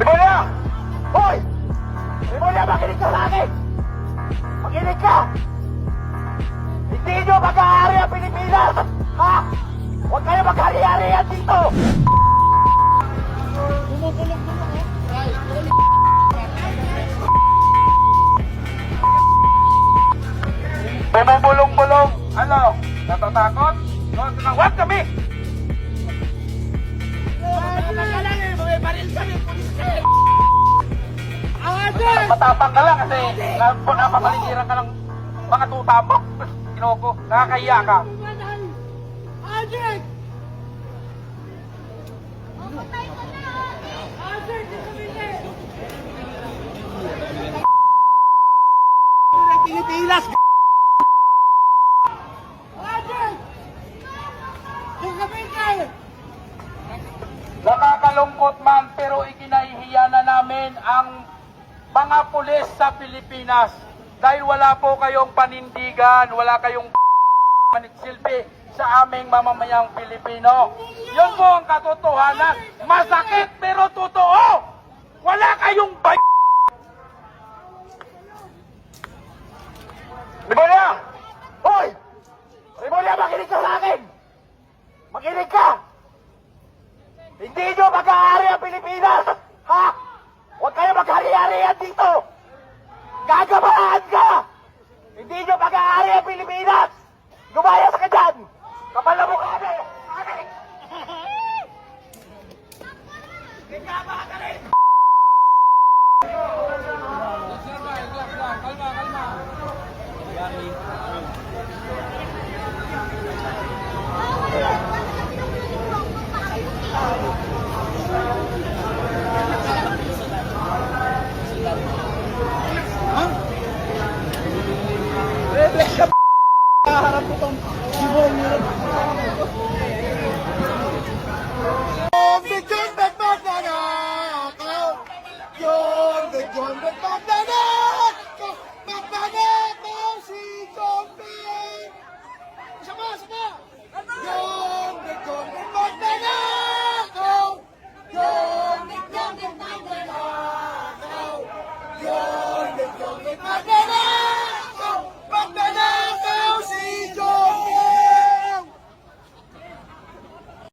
Rimulya! Hoy! Rimulya, makinig ka sa akin! Makinig ka! Hindi nyo mag-aari ang Pilipinas! Ha? Huwag kayo mag-hari-harihan dito! Bumubulong-bulong! Ano? Natatakot? Huwag kami! Matapang ka lang kasi napapaligiran ka ng mga tuta mo. Kinoko, nakakahiya ka. Ajik! Patay ko na! Ajik, Pilipinas! Ajik! Yung kapitay! Nakakalungkot man pero ikinahihiya na namin ang mga pulis sa Pilipinas dahil wala po kayong panindigan, wala kayong manigsilbi sa aming mamamayang Pilipino. Yun po ang katotohanan. Masakit pero totoo. Wala kayong bay... Rimulya! Hoy! Rimulya, makinig ka sa akin! Makinig ka! Hindi nyo mag-aari ang Pilipinas! Ha? Huwag kayo mag-hari-harihan dito! Gagabahan ka! Hindi nyo mag-aari ang Pilipinas! Lumayas ka dyan! Kapal na mukha mo! Gagabahan ka rin! Kalma!